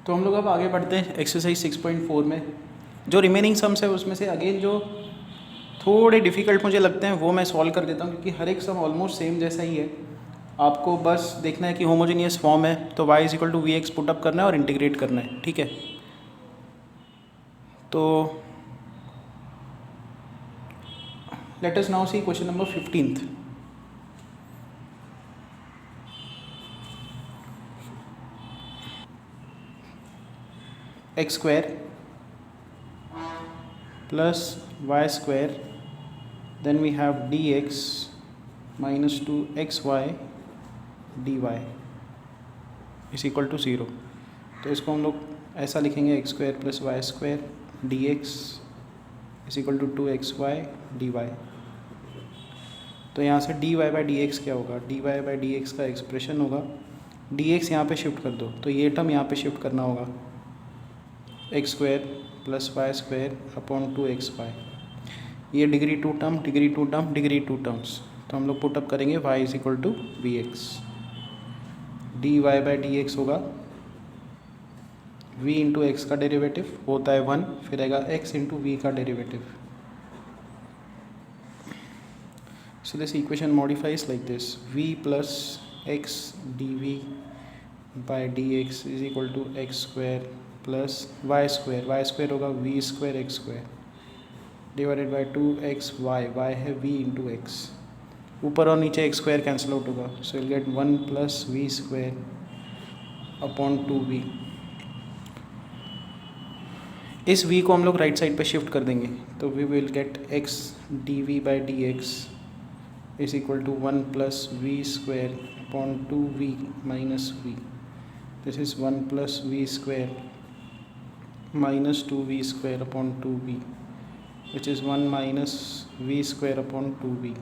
तो हम लोग अब आगे बढ़ते हैं एक्सरसाइज 6.4 में। जो रिमेनिंग सम्स है उसमें से अगेन जो थोड़े डिफ़िकल्ट मुझे लगते हैं वो मैं सॉल्व कर देता हूँ, क्योंकि हर एक सम ऑलमोस्ट सेम जैसा ही है। आपको बस देखना है कि होमोजेनियस फॉर्म है, तो y equal to v x put up करना है और इंटीग्रेट करना है, ठीक है। तो let us now see question number 15th। X square plus y square, then we have d x minus 2xy dy is equal to 0। तो इसको हम लोग ऐसा लिखेंगे, x square plus y square d x is equal to 2xy dy। तो यहाँ से dy by d x क्या होगा, dy बाई डी एक्स का एक्सप्रेशन होगा, dx यहाँ पे शिफ्ट कर दो तो ये टर्म यहाँ पे शिफ्ट करना होगा, x square plus y square upon 2xy। ये degree two term degree two term degree two terms, तो हम लोग पुटअप करेंगे y is equal to v x. dy by d x होगा v इंटू एक्स का derivative होता है 1, फिर आएगा x इंटू वी का derivative. So this equation modifies like this: v plus x dv by dx is equal to x square plus y square होगा v square x square divided by 2xy, y है v into x, ऊपर और नीचे x square cancel out होगा, so you'll get 1 plus v square upon 2v। इस v को हम लोग राइट साइड पे शिफ्ट कर देंगे, तो we will get x dv by dx is equal to 1 plus v square upon 2v minus v. This is 1 plus v square minus 2v square upon 2v, which is 1 minus v square upon 2v।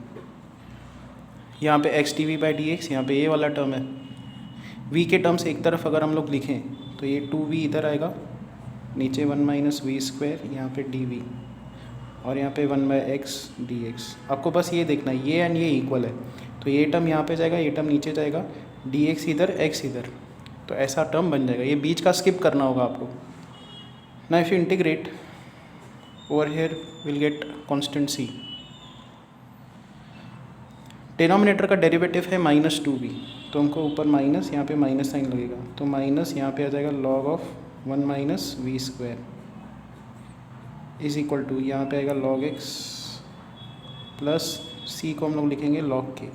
यहाँ पे x dv by dx, यहाँ पे ये वाला term है। v के terms एक तरफ अगर हम लोग लिखें तो ये 2v इधर आएगा, नीचे 1 माइनस वी स्क्वायर यहाँ पे dv, और यहाँ पे 1 बाई एक्स डी एक्स। आपको बस ये देखना है ये एंड ये इक्वल है, तो ये टर्म यहाँ पे जाएगा, ये टर्म नीचे जाएगा, डी एक्स इधर एक्स इधर, तो ऐसा टर्म बन जाएगा। ये बीच का स्किप करना होगा आपको ना। If you integrate over here will get constant c. Denominator का डेरिवेटिव है माइनस 2v, तो हमको ऊपर माइनस, यहाँ पे माइनस साइन लगेगा, तो माइनस यहाँ पे आ जाएगा log of 1 minus v square is equal to, यहाँ पे आएगा log x प्लस c को हम लोग लिखेंगे log k।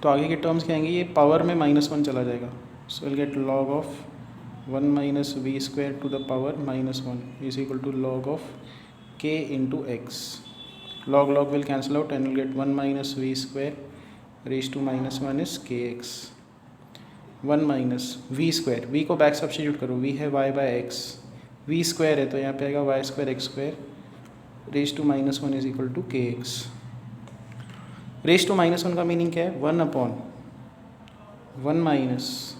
तो आगे के टर्म्स क्या आएंगे, ये पावर में -1 चला जाएगा, so will get log of 1 minus v square to the power -1 is equal to log of k into x. log log will cancel out and will get 1 minus v square raise to -1 is k x. 1 minus v square, v को back substitute करो, v है y by x, v square है तो यहाँ पे आएगा y square x square raise to -1 is equal to k x. Raise to -1 का meaning क्या है, 1 upon 1 minus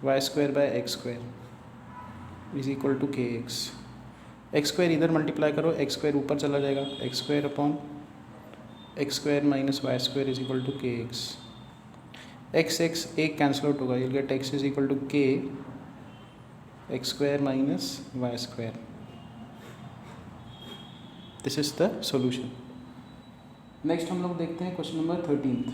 y square by x square is equal to k x. X square इधर multiply करो, एक्स स्क्वायर ऊपर चला जाएगा, x square upon x square minus y square is equal to k x. X x एक cancel out होगा, you'll get x is equal to k x square minus y square. This is the solution. Next हम लोग देखते हैं question number 13th।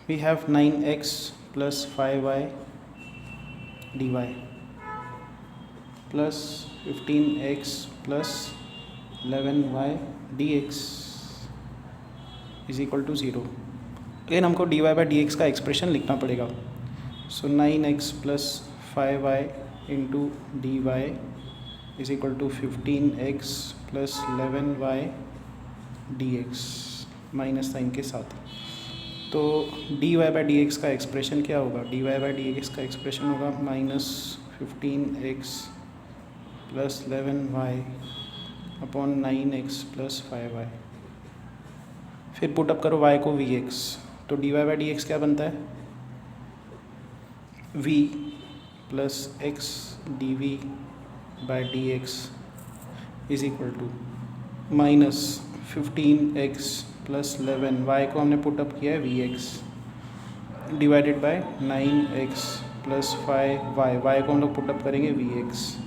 we have 9x plus 5y dy plus 15x plus 11y dx is equal to 0। Again हमको dy by d x का expression लिखना पड़ेगा, so 9x plus 5y into d y is equal to 15x plus 11y d x minus sign के साथ। तो dy by d x का expression क्या होगा, dy बाई डी एक्स का एक्सप्रेशन होगा -15x plus 11y upon 9x plus 5y। फिर put up करो y को vx, तो dy बाई डी एक्स क्या बनता है, v plus x d v by d x is equal to minus 15x plus 11, y को हमने पुटअप किया है v x divided by 9x plus 5y, y को हम लोग पुटअप करेंगे वी एक्स,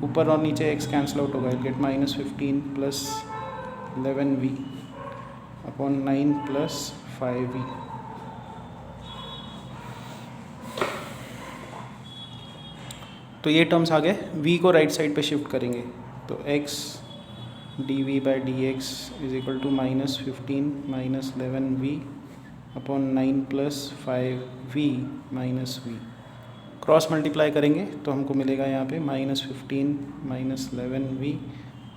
ऊपर और नीचे x कैंसिल आउट होगा, get minus 15 plus 11v upon 9 plus 5v। तो ये टर्म्स आ गए, v को राइट साइड पे शिफ्ट करेंगे तो x d v by d x is equal to minus 15 minus 11v upon 9 plus 5v minus v। Cross multiply करेंगे तो हमको मिलेगा यहाँ पे minus 15 minus 11v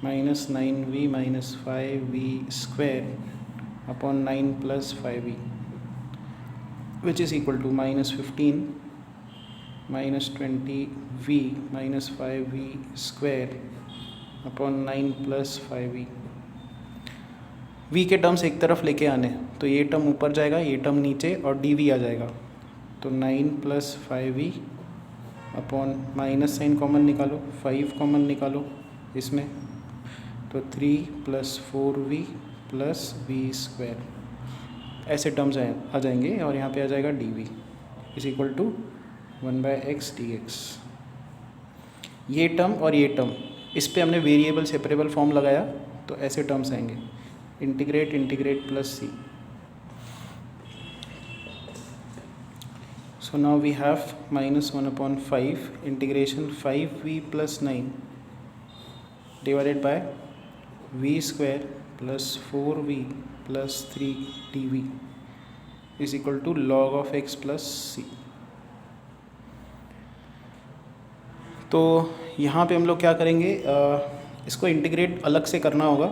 minus 9v minus 5v square upon 9 plus 5v which is equal to minus 15 minus 20v minus 5v square upon 9 plus 5v। v के terms एक तरफ लेके आने, तो ये टर्म ऊपर जाएगा, ये टर्म नीचे और dv आ जाएगा, तो 9 plus 5v upon minus sign common निकालो, 5 कॉमन निकालो इसमें, तो 3 plus 4v plus v square, ऐसे टर्म्स आ जाएंगे और यहाँ पे आ जाएगा dv is equal to 1/x dx। ये टर्म और ये टर्म, इस पे हमने वेरिएबल सेपरेबल फॉर्म लगाया तो ऐसे टर्म्स आएंगे, integrate integrate plus c. So now we have minus 1/5 integration 5v plus 9 divided by v square plus 4v plus 3 dv is equal to log of x plus c. तो यहाँ पे हम लोग क्या करेंगे, इसको इंटीग्रेट अलग से करना होगा,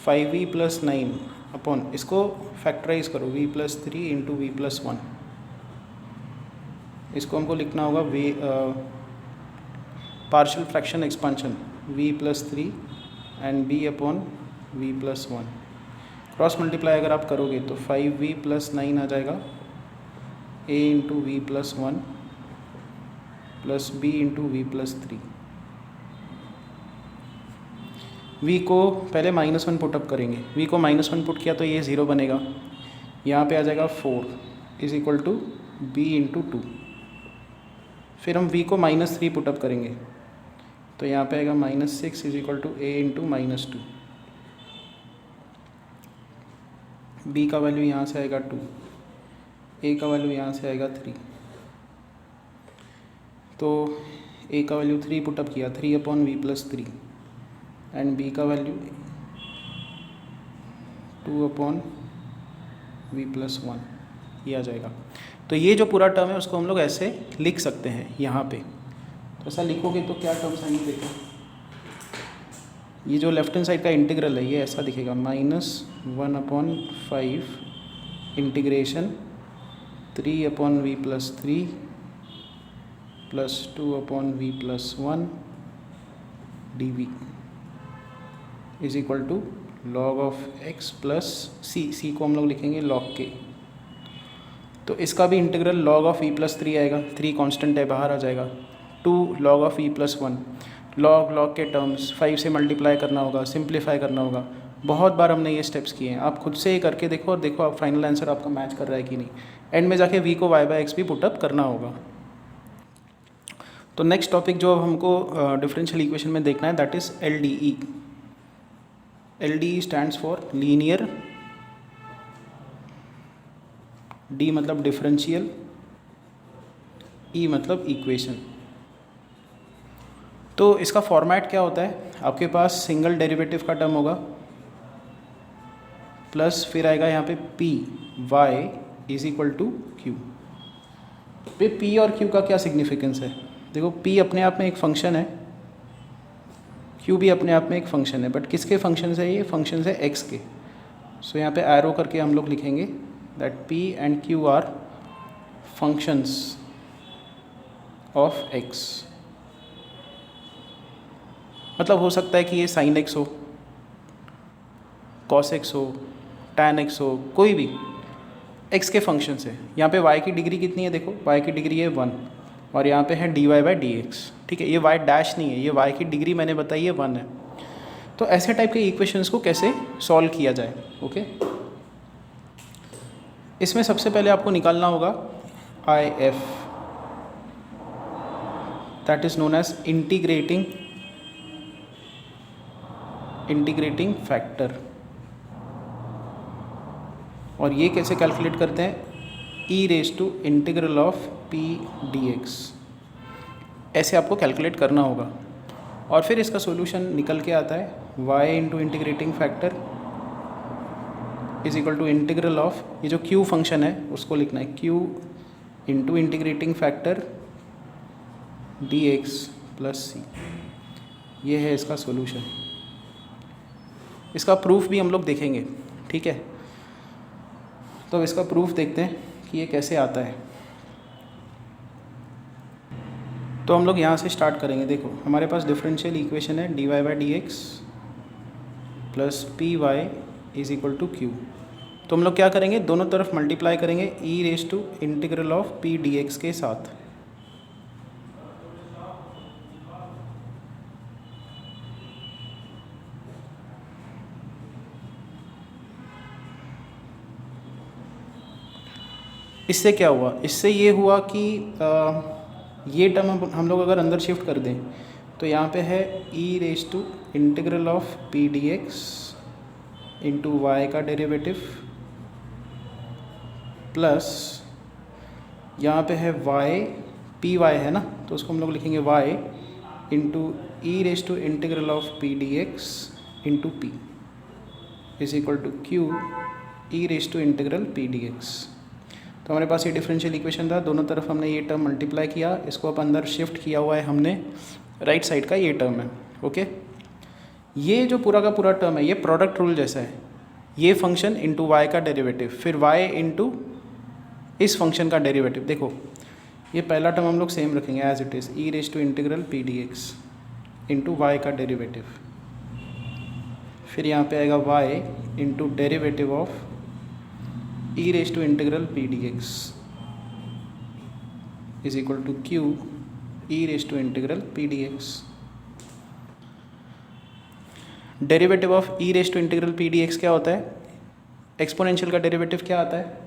5v प्लस 9 अपॉन, इसको फैक्टराइज करो v plus 3 into v plus 1, इसको हमको लिखना होगा partial fraction expansion v plus 3 and b upon v plus 1। Cross multiply अगर आप करोगे तो 5v प्लस 9 आ जाएगा a into v plus 1 plus b into v plus 3। v को पहले -1 पुटअप करेंगे, v को -1 पुट किया तो ये 0 बनेगा, यहाँ पे आ जाएगा 4 is equal to b into 2। फिर हम v को -3 पुटअप करेंगे तो यहाँ पे आएगा -6 is equal to a into -2, b का वैल्यू यहाँ से आएगा 2, a का वैल्यू यहाँ से आएगा 3, तो a का वैल्यू 3 पुटअप किया, 3 upon v plus 3 and b का वैल्यू 2 अपॉन वी प्लस 1, ये आ जाएगा। तो ये जो पूरा टर्म है उसको हम लोग ऐसे लिख सकते हैं यहाँ पे, तो ऐसा लिखोगे तो क्या टर्म्स आएंगे देखो, ये जो लेफ्ट हैंड साइड का इंटीग्रल है ये ऐसा दिखेगा, -1/5 integration 3 upon v plus 3 plus 2 upon v plus 1 dv is equal to log of x plus c को हम लोग लिखेंगे लॉग के। तो इसका भी integral log of e plus 3 आएगा, 3 कांस्टेंट है बाहर आ जाएगा, 2 log of e plus 1, log के टर्म्स 5 से मल्टीप्लाई करना होगा, सिंप्लीफाई करना होगा। बहुत बार हमने ये स्टेप्स किए हैं, आप खुद से ही करके देखो और देखो आप फाइनल आंसर आपका मैच कर रहा है कि नहीं। एंड में जाके v को y/x भी पुटअप करना होगा। तो नेक्स्ट टॉपिक जो अब हमको डिफरेंशियल इक्वेशन में देखना है that is LDE। LDE stands for linear, D मतलब डिफरेंशियल, E मतलब इक्वेशन। तो इसका फॉर्मेट क्या होता है, आपके पास सिंगल डेरिवेटिव का टर्म होगा प्लस फिर आएगा यहाँ पे P y is equal to Q। पे P और Q का क्या सिग्निफिकेंस है, देखो P अपने आप में एक फंक्शन है, Q भी अपने आप में एक फंक्शन है, बट किसके फंक्शन है, ये फंक्शन है x के। सो यहाँ पे एरो करके हम लोग लिखेंगे that P and Q are functions of x। मतलब हो सकता है कि ये sin x हो, cos x हो, tan x हो, कोई भी x के फंक्शन है। यहाँ पे y की डिग्री कितनी है, देखो y की डिग्री है 1, और यहाँ पे है dy बाई डी एक्स। ठीक है, ये y डैश नहीं है, ये y की डिग्री मैंने बताई है 1 है। तो ऐसे टाइप के इक्वेशंस को कैसे सॉल्व किया जाए। ओके, इसमें सबसे पहले आपको निकालना होगा I F, that is known as integrating factor. और ये कैसे कैलकुलेट करते हैं, e raise to integral of p d x, ऐसे आपको कैलकुलेट करना होगा। और फिर इसका सॉल्यूशन निकल के आता है y into integrating factor is equal to integral of, ये जो q फंक्शन है उसको लिखना है q into integrating factor dx plus c। ये है इसका सॉल्यूशन। इसका प्रूफ भी हम लोग देखेंगे। ठीक है, तो इसका प्रूफ देखते हैं कि ये कैसे आता है। तो हम लोग यहाँ से स्टार्ट करेंगे। देखो हमारे पास डिफरेंशियल इक्वेशन है dy by d x plus p y is equal to q. तो हम लोग क्या करेंगे, दोनों तरफ मल्टीप्लाई करेंगे e raise to integral of p d x के साथ। इससे क्या हुआ, इससे ये हुआ कि ये टर्म हम लोग अगर अंदर शिफ्ट कर दें तो यहाँ पे है e raise to integral of p d x into y का डेरिवेटिव प्लस यहाँ पे है वाई, पी वाई है ना, तो उसको हम लोग लिखेंगे y into e raise to integral of p d x into p is equal to q e raise to integral p d x. तो हमारे पास ये डिफरेंशियल इक्वेशन था, दोनों तरफ हमने ये टर्म मल्टीप्लाई किया, इसको अब अंदर शिफ्ट किया हुआ है हमने, राइट साइड का ये टर्म है। ओके, ये जो पूरा का पूरा टर्म है ये प्रोडक्ट रूल जैसा है, ये फंक्शन इंटू वाई का डेरिवेटिव, फिर वाई इंटू इस फंक्शन का डेरिवेटिव। देखो ये पहला टर्म हम लोग सेम रखेंगे as it is, e raise to integral p d x into y का डेरिवेटिव, फिर यहाँ पे आएगा y into derivative of e raise to integral p d x is equal to q e raise to integral p d x. Derivative of e raise to integral p d x क्या होता है, exponential का derivative क्या आता है।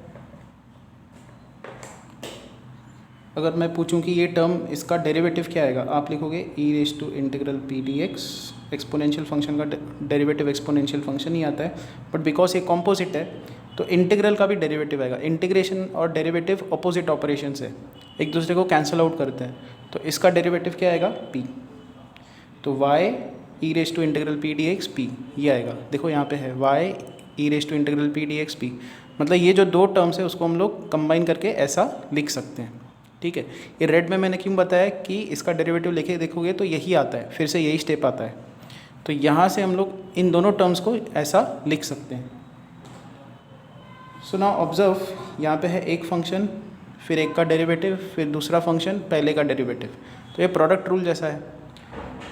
अगर मैं पूछूं कि ये टर्म इसका डेरिवेटिव क्या आएगा, आप लिखोगे e raise to integral p d x. Exponential function का डेरिवेटिव एक्सपोनेंशियल फंक्शन ही आता है, बट बिकॉज ये कॉम्पोजिट है तो इंटीग्रल का भी डेरिवेटिव आएगा। इंटीग्रेशन और डेरिवेटिव अपोजिट ऑपरेशन से एक दूसरे को कैंसिल आउट करते हैं, तो इसका डेरिवेटिव क्या आएगा, p। तो y e raise to integral p d x p, ये आएगा। देखो यहाँ पे है y e raise to integral p d x p, मतलब ये जो दो टर्म्स है उसको हम लोग कंबाइन करके ऐसा लिख सकते हैं। ठीक है, ये रेड में मैंने क्यों बताया कि इसका डेरिवेटिव लेके देखोगे तो यही आता है, फिर से यही स्टेप आता है। तो यहाँ से हम लोग इन दोनों टर्म्स को ऐसा लिख सकते हैं। सो नाउ ऑब्जर्व, यहाँ पे है एक फंक्शन, फिर एक का डेरिवेटिव, फिर दूसरा फंक्शन, पहले का डेरिवेटिव, तो ये प्रोडक्ट रूल जैसा है।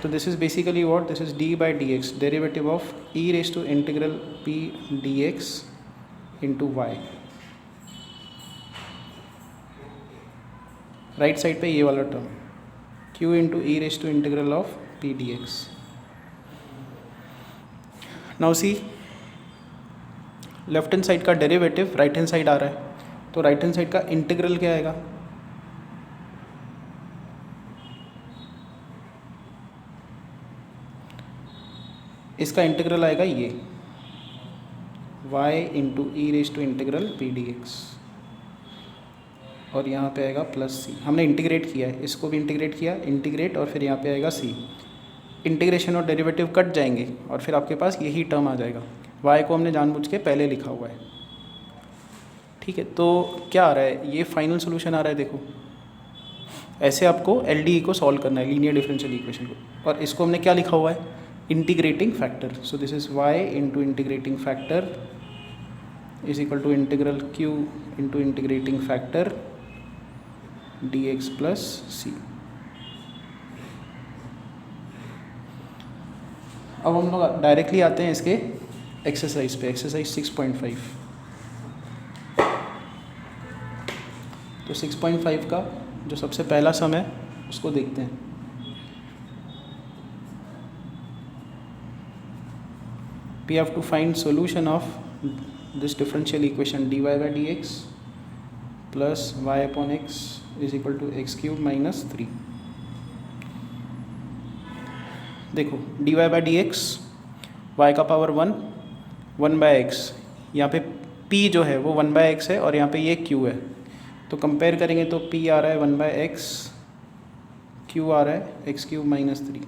तो this is basically what, this is d by d x, derivative of e raise to integral p d x into y. Right side पे ये वाला term q into e raise to integral of p d x. Now see, left hand side का derivative right hand side आ रहा है, तो right hand side का integral क्या आएगा, इसका इंटीग्रल आएगा ये y into e raise to integral p d x, और यहाँ पे आएगा प्लस सी। हमने इंटीग्रेट किया है, इसको भी इंटीग्रेट किया, इंटीग्रेट, और फिर यहाँ पे आएगा सी। इंटीग्रेशन और डेरिवेटिव कट जाएंगे और फिर आपके पास यही टर्म आ जाएगा। y को हमने जानबूझ के पहले लिखा हुआ है। ठीक है, तो क्या आ रहा है, ये फाइनल सोल्यूशन आ रहा है। देखो ऐसे आपको LDE को सॉल्व करना है, लीनियर डिफरेंशियल इक्वेशन को, और इसको हमने क्या लिखा हुआ है, integrating factor. So this is y into integrating factor is equal to integral q into integrating factor dx plus c। अब हम लोग डायरेक्टली आते हैं इसके एक्सरसाइज पे, एक्सरसाइज 6.5। तो 6.5 का जो सबसे पहला सम है उसको देखते हैं। We have to find solution of this differential equation dy by dx plus y upon x is equal to x cube minus 3। देखो dy by dx y का पावर 1 बाय एक्स, यहाँ पे p जो है वो 1 बाय एक्स है और यहाँ पे ये q है, तो कंपेयर करेंगे तो p आ रहा है 1 बाय एक्स, q आ रहा है x cube minus 3।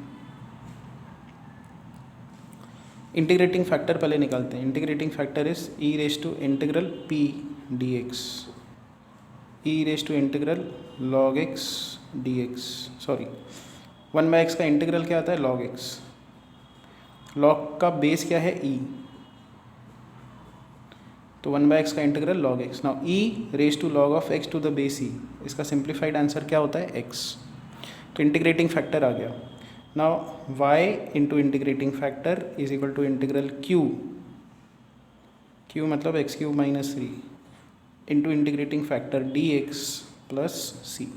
Integrating factor पहले निकालते हैं। Integrating factor is e raise to integral p d x, e raise to integral log x d x, sorry 1 by x का इंटीग्रल क्या आता है लॉग एक्स, लॉग का बेस क्या है ई, तो 1 बाय एक्स का integral log x. Now e raise to log of x to the base e, इसका सिंप्लीफाइड आंसर क्या होता है एक्स, तो इंटीग्रेटिंग फैक्टर आ गया। Now y into integrating factor is equal to integral q मतलब x cube minus 3 into integrating factor dx plus c,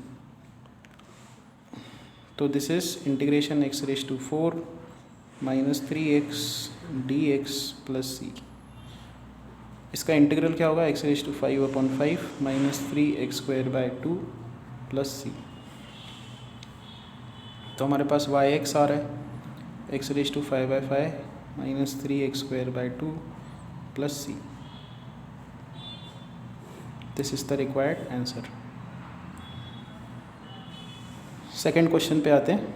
तो this is integration x raised to 4 minus 3x dx plus c। इसका integral क्या होगा x raised to 5/5 minus 3x square by 2 plus c। तो हमारे पास Y x आ रहा है x raise to 5/5 minus 3x square by 2 plus c. This is the required answer. Second question पे आते हैं।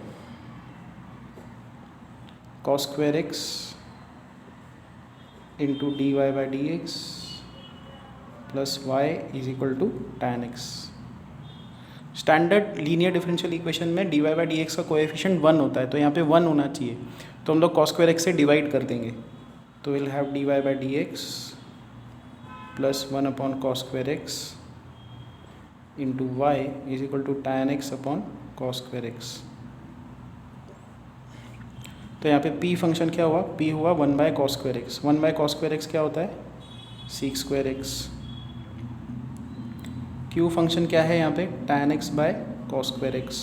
Cos square x into d y by d x plus y is equal to tan x. Standard linear differential equation में d y by d x का coefficient 1 होता है, तो यहाँ पे 1 होना चाहिए, तो हम लोग कॉस स्क्वायर एक्स से डिवाइड कर देंगे, तो will have d y by d x plus 1 upon cos square x into y is equal to tan x upon cos square x. तो यहाँ पे p फंक्शन क्या हुआ, p हुआ 1 by cos square x. 1 by cos square x क्या होता है sec square x. q function क्या है यहाँ पे tan x by cos square x.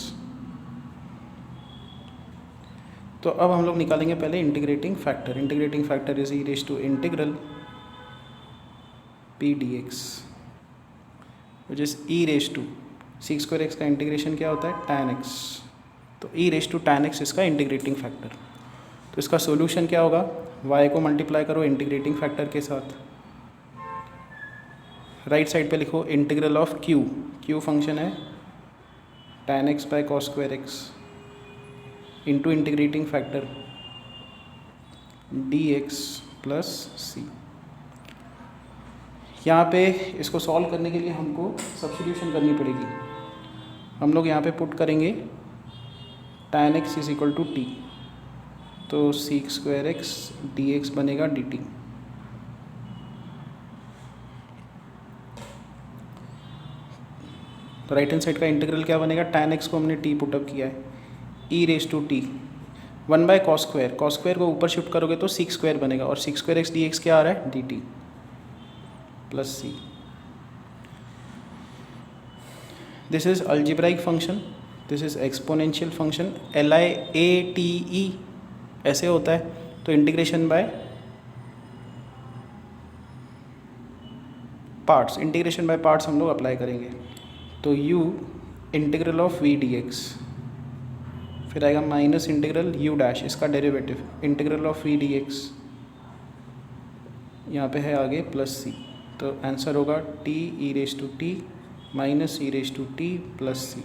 तो अब हम लोग निकालेंगे पहले integrating factor. Integrating factor is e raise to integral p d x which is e raise to sec square x का इंटीग्रेशन क्या होता है tan x, तो e raise to tan x इसका इंटीग्रेटिंग फैक्टर। तो इसका सोल्यूशन क्या होगा, y को मल्टीप्लाई करो इंटीग्रेटिंग फैक्टर के साथ, राइट साइड पे लिखो इंटीग्रल ऑफ q फंक्शन है tan x by cos square x into integrating factor dx plus c. यहाँ पे इसको सॉल्व करने के लिए हमको सब्स्टिट्यूशन करनी पड़ेगी। हम लोग यहाँ पे पुट करेंगे tan x is equal to t, तो sec square x d x बनेगा डी टी। तो राइट हैंड साइड का इंटीग्रल क्या बनेगा, tan x को हमने t पुटअप किया है e raise to t 1 by cos square, cos square को ऊपर शिफ्ट करोगे तो सीक स्क्वायर बनेगा, और sec square x d x क्या आ रहा है d t plus c. This is algebraic function, this is exponential function, LIATE ऐसे होता है। तो integration by parts, integration by parts हम लोग अप्लाई करेंगे। तो u integral of v dx, फिर आएगा माइनस इंटीग्रल u डैश, इसका derivative integral of v dx, यहाँ पे है आगे प्लस c, तो आंसर होगा t e raise to t minus e raise to t plus c।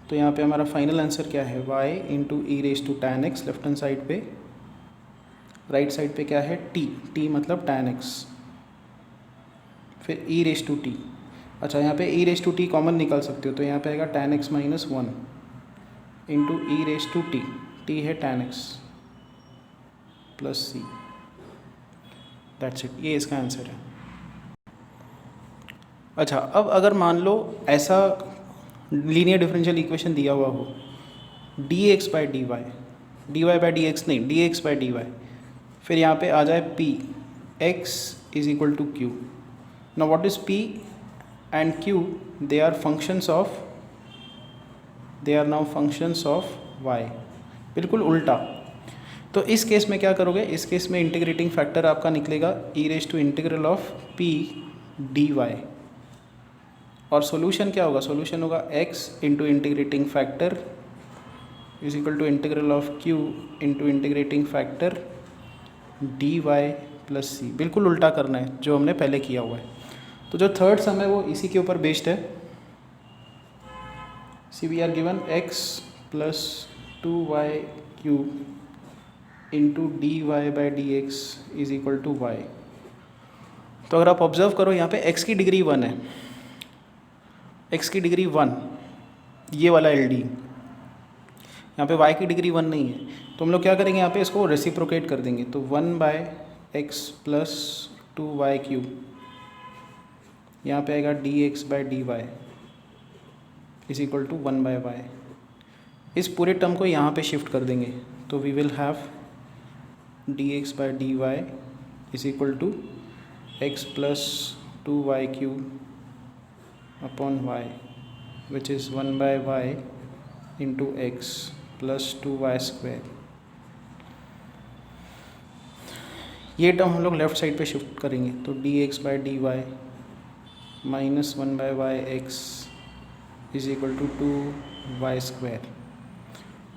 तो यहाँ पे हमारा फाइनल आंसर क्या है, y into e raise to tan x left hand side पे, राइट साइड पे क्या है t मतलब tan x, फिर e रेज टू टी। अच्छा यहाँ पे e raise to t common निकाल सकते हो, तो यहाँ पे आएगा tan x माइनस 1 into e raise to t है tan x plus c. That's it, ये इसका आंसर है। अच्छा अब अगर मान लो ऐसा लीनियर डिफरेंशियल इक्वेशन दिया हुआ हो d x by d y by d x नहीं, d x by d y, फिर यहाँ पे आ जाए p x is equal to q। Now what is p? and q, they are now functions of y. बिल्कुल उल्टा। तो इस केस में क्या करोगे, इस केस में इंटीग्रेटिंग फैक्टर आपका निकलेगा e raise to integral of p d y, और सॉल्यूशन क्या होगा, सॉल्यूशन होगा x into integrating factor is equal to integral of q into integrating factor d y plus c. बिल्कुल उल्टा करना है जो हमने पहले किया हुआ है। तो जो थर्ड सम है वो इसी के ऊपर बेस्ड है। See we are given x plus 2y cube into d y by d x is equal to y. तो अगर आप ऑब्जर्व करो यहाँ पे x की डिग्री 1 है, x की डिग्री 1, ये वाला एल डी, यहाँ पे y की डिग्री 1 नहीं है, तो हम लोग क्या करेंगे, यहाँ पे इसको रेसिप्रोकेट कर देंगे। तो 1 by x plus 2y cube, यहाँ पे आएगा d x by d y is equal to 1 by y. इस पूरे टर्म को यहाँ पे शिफ्ट कर देंगे, तो we will have d x by d y is equal to x plus 2y cube upon y, which is 1 by y into x plus 2y square. ये term हम लोग लेफ्ट साइड पे शिफ्ट करेंगे, तो d x by d y minus 1 by y x is equal to 2y square.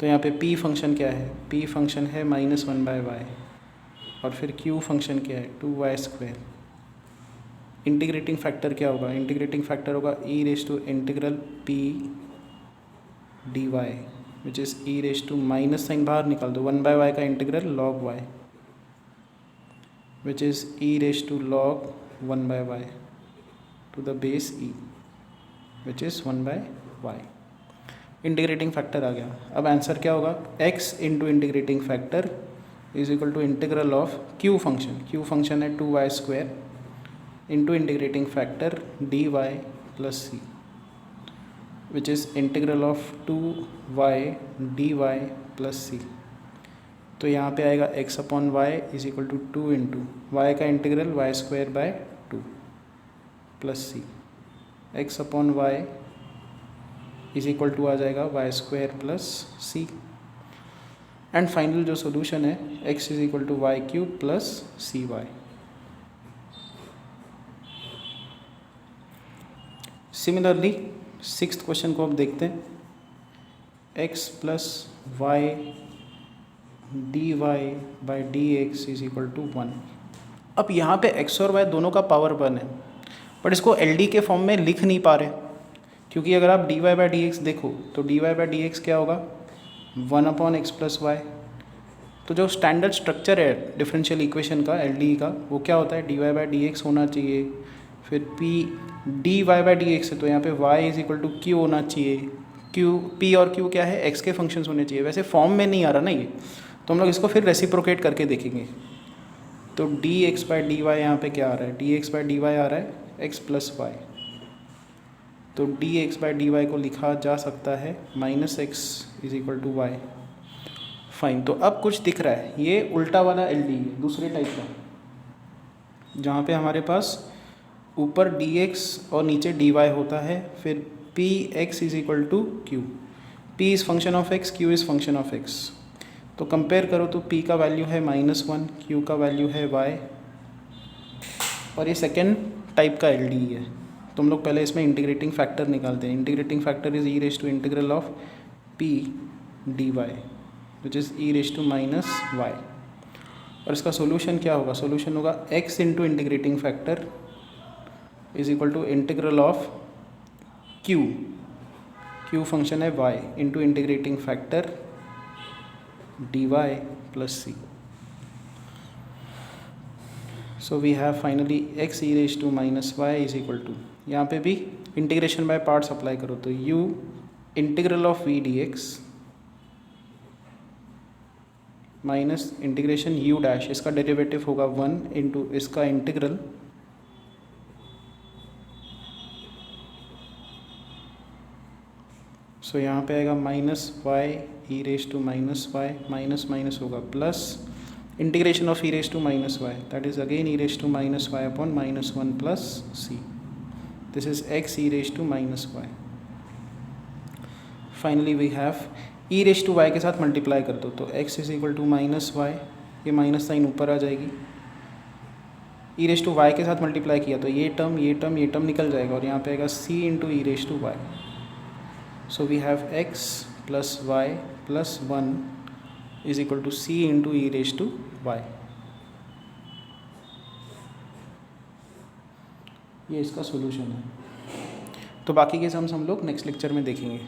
तो यहाँ पे p function क्या है, p फंक्शन है माइनस 1 बाय वाई, और फिर q फंक्शन क्या है 2y स्क्वायर। इंटीग्रेटिंग फैक्टर क्या होगा, इंटीग्रेटिंग फैक्टर होगा e raise to integral p d y, which is e raise to minus sign बाहर निकाल दो, 1 बाय वाई का integral log y, which is e raise to log 1 by y to the base e, which is 1 by y. Integrating factor आ गया। अब answer क्या होगा, x into integrating factor is equal to integral of q function है 2y square into integrating factor dy plus c, which is integral of 2y dy plus c. तो यहाँ पे आएगा x upon y is equal to 2 into y का integral y square by 2 plus c, x upon y is equal to आ जाएगा y square plus c. And final जो solution है x is equal to y cube plus c y. Similarly sixth question को अब देखते हैं, x plus y D y by d x is equal to 1। अब यहाँ पे x और y दोनों का पावर 1 है, बट इसको LD के फॉर्म में लिख नहीं पा रहे, क्योंकि अगर आप dy बाई डी एक्स देखो तो dy बाई डी एक्स क्या होगा 1 अपॉन एक्स प्लस वाई। तो जो स्टैंडर्ड स्ट्रक्चर है डिफरेंशियल इक्वेशन का LD का, वो क्या होता है dy बाई डी एक्स होना चाहिए, फिर p dy by d x है तो यहाँ पे y is equal to q होना चाहिए, q p और q क्या है x के फंक्शंस होने चाहिए। वैसे फॉर्म में नहीं आ रहा ना ये, तो हम लोग इसको फिर रेसिप्रोकेट करके देखेंगे। तो d x by d y यहाँ पर क्या आ रहा है, d x by d y आ रहा है x प्लस वाई, तो d x by d y को लिखा जा सकता है minus x is equal to y. Fine, तो अब कुछ दिख रहा है, ये उल्टा वाला एल डी है दूसरे टाइप का, जहाँ पे हमारे पास ऊपर डी एक्स और नीचे डी वाई होता है, फिर p x is equal to q, p is function of x, q is function of x. तो कंपेयर करो तो p का वैल्यू है -1, q का वैल्यू है y, और ये सेकेंड टाइप का एल डी है। तो हम लोग पहले इसमें इंटीग्रेटिंग फैक्टर निकालते हैं। Integrating factor is e raise to integral of p d y, which is e raise to minus y. और इसका सोल्यूशन क्या होगा, सोल्यूशन होगा x into integrating factor is equal to integral of q function है y into integrating factor dy plus c. So we have finally x e raise to minus y is equal to, यहाँ पे भी integration by parts apply करो तो u integral of v d x minus integration u dash, इसका derivative होगा 1 into इसका integral so यहाँ पे आएगा minus y e raise to minus y, minus minus होगा plus integration of e raise to minus y, that is again e raise to minus y upon -1 plus c. This is x e raise to minus y. Finally we have e raise to y के साथ multiply कर दो तो x is equal to minus y, ये minus sign ऊपर आ जाएगी. ई raise to y के साथ मल्टीप्लाई किया तो ये टर्म निकल जाएगा और यहाँ पे आएगा c into e raise to y. So we have x plus y plus 1 is equal to c into e raise to y. ये इसका सोल्यूशन है. तो बाकी के सम्स हम लोग नेक्स्ट लेक्चर में देखेंगे.